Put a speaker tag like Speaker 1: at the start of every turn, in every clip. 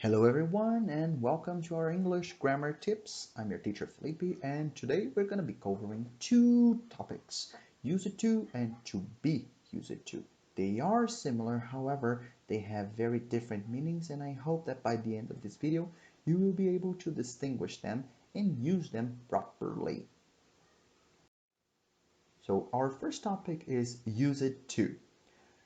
Speaker 1: Hello everyone and welcome to our English grammar tips. I'm your teacher Felipe and today we're going to be covering two topics, use it to and to be use it to. They are similar, however, they have very different meanings and I hope that by the end of this video you will be able to distinguish them and use them properly. So our first topic is use it to.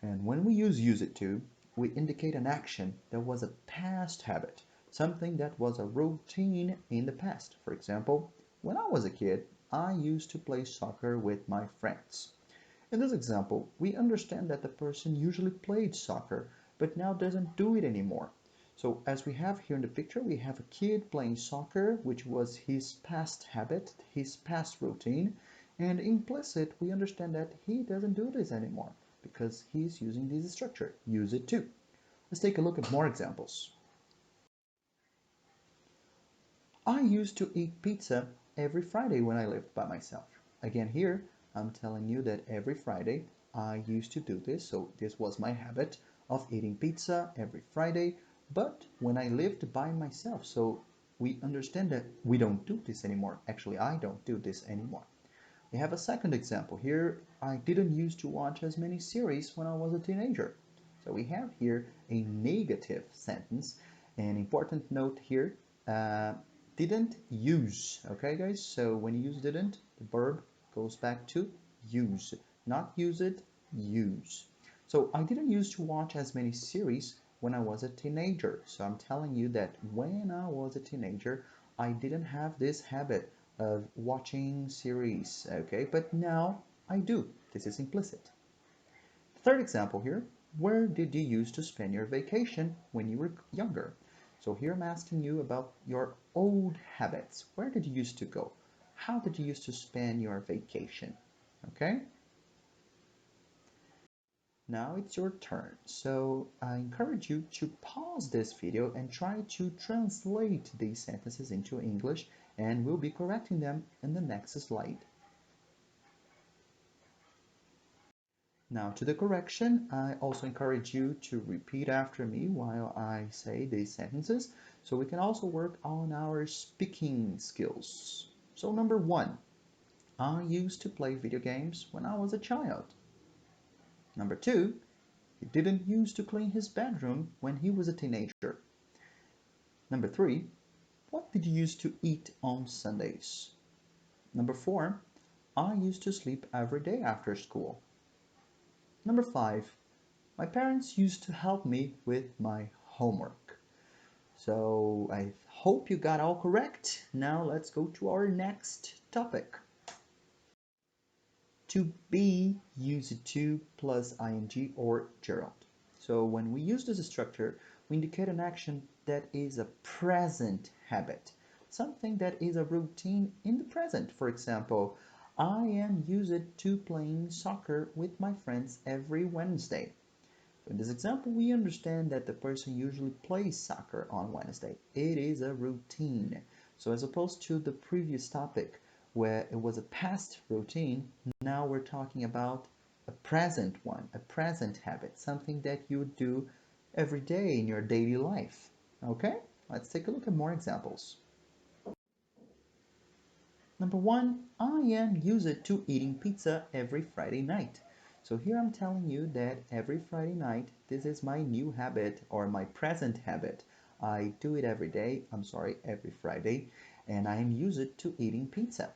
Speaker 1: And when we use it to, we indicate an action that was a past habit, something that was a routine in the past. For example, when I was a kid, I used to play soccer with my friends. In this example, we understand that the person usually played soccer, but now doesn't do it anymore. So as we have here in the picture, we have a kid playing soccer, which was his past habit, his past routine, and implicit, we understand that he doesn't do this anymore because he's using this structure, use it to. Let's take a look at more examples. I used to eat pizza every Friday when I lived by myself. Again here, I'm telling you that every Friday I used to do this, so this was my habit of eating pizza every Friday, but when I lived by myself, so we understand that we don't do this anymore. Actually, I don't do this anymore. We have a second example here. I didn't used to watch as many series when I was a teenager. So we have here a negative sentence. An important note here, didn't use. Okay, guys? So when you use didn't, the verb goes back to use. Not use it, use. So I didn't used to watch as many series when I was a teenager. So I'm telling you that when I was a teenager, I didn't have this habit of watching series, okay? But now I do. This is implicit. Third example here, where did you used to spend your vacation when you were younger? So here I'm asking you about your old habits. Where did you used to go? How did you used to spend your vacation? Okay? Now it's your turn. So I encourage you to pause this video and try to translate these sentences into English, and we'll be correcting them in the next slide. Now to the correction, I also encourage you to repeat after me while I say these sentences so we can also work on our speaking skills. So number one, I used to play video games when I was a child. Number two, he didn't used to clean his bedroom when he was a teenager. Number three, what did you used to eat on Sundays? Number four, I used to sleep every day after school. Number five, my parents used to help me with my homework. So I hope you got all correct. Now let's go to our next topic. To be, use it to plus ing or gerund. So when we use this structure, we indicate an action that is a present habit, something that is a routine in the present. For example, I am used to playing soccer with my friends every Wednesday. In this example, we understand that the person usually plays soccer on Wednesday. It is a routine. So as opposed to the previous topic where it was a past routine, now we're talking about a present one, a present habit, something that you do every day in your daily life. Okay, let's take a look at more examples. Number one, I am used to eating pizza every Friday night. So here I'm telling you that every Friday night, this is my new habit or my present habit. I do it every day, every Friday, and I am used to eating pizza.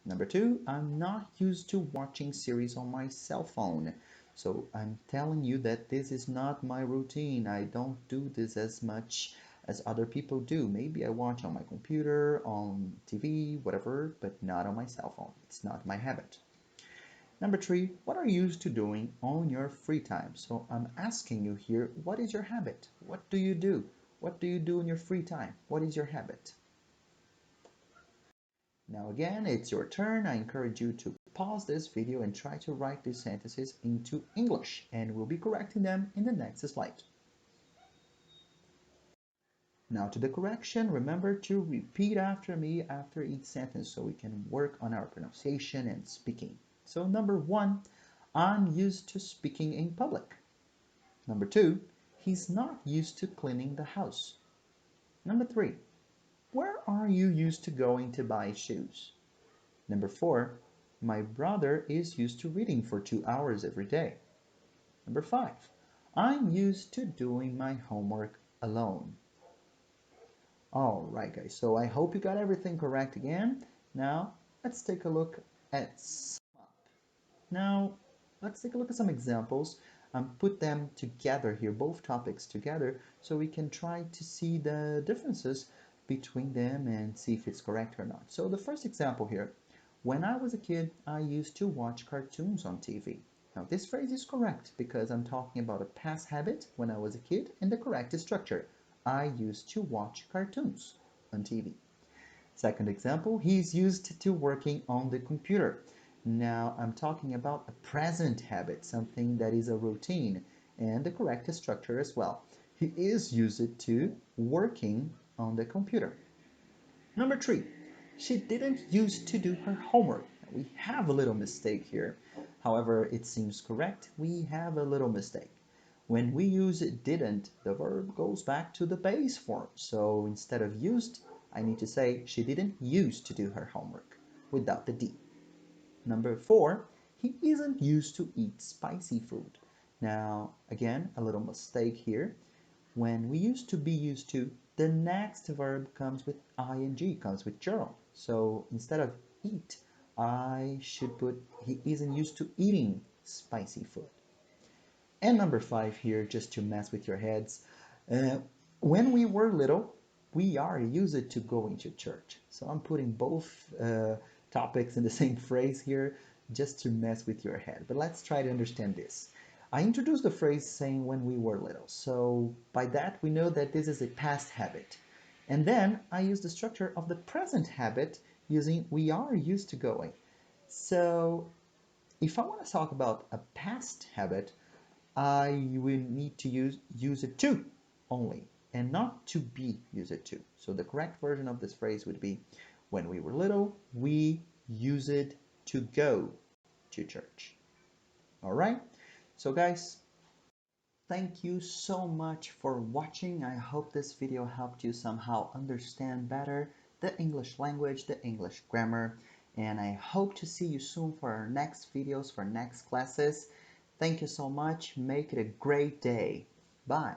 Speaker 1: Number two, I'm not used to watching series on my cell phone. So I'm telling you that this is not my routine. I don't do this as much as other people do. Maybe I watch on my computer, on TV, whatever, but not on my cell phone. It's not my habit. Number three, what are you used to doing on your free time? So I'm asking you here, what is your habit? What do you do? What do you do in your free time? What is your habit? Now again, it's your turn. I encourage you to pause this video and try to write these sentences into English, and we'll be correcting them in the next slide. Now to the correction, remember to repeat after me after each sentence so we can work on our pronunciation and speaking. So number one, I'm used to speaking in public. Number two, He's not used to cleaning the house. Number 3. Where are you used to going to buy shoes? Number 4. My brother is used to reading for 2 hours every day. Number 5. I'm used to doing my homework alone. Alright guys, so I hope you got everything correct again. Now, let's take a look at Now, let's take a look at some examples and put them together here, both topics together, so we can try to see the differences between them and see if it's correct or not. So the first example here, when I was a kid, I used to watch cartoons on TV. Now this phrase is correct because I'm talking about a past habit when I was a kid, and the correct is structure. I used to watch cartoons on TV. Second example, he's used to working on the computer. Now I'm talking about a present habit, something that is a routine, and the correct structure as well. He is used to working on the computer. Number 3, she didn't used to do her homework. We have a little mistake here. However, it seems correct. We have a little mistake. When we use didn't, the verb goes back to the base form. So instead of used, I need to say she didn't used to do her homework without the D. Number 4, he isn't used to eat spicy food. Now, again, a little mistake here. When we used to be used to, the next verb comes with ing, comes with gerund. So instead of eat, I should put he isn't used to eating spicy food. And number 5 here, just to mess with your heads. Uh, when we were little, we are used to going to church. So I'm putting both topics in the same phrase here just to mess with your head. But let's try to understand this. I introduced the phrase saying when we were little. So by that, we know that this is a past habit. And then I use the structure of the present habit using we are used to going. So if I want to talk about a past habit, I will need to use it to only and not to be use it to. So the correct version of this phrase would be when we were little, we use it to go to church. All right. So guys, thank you so much for watching. I hope this video helped you somehow understand better the English language, the English grammar, and I hope to see you soon for our next videos, for next classes. Thank you so much. Make it a great day. Bye.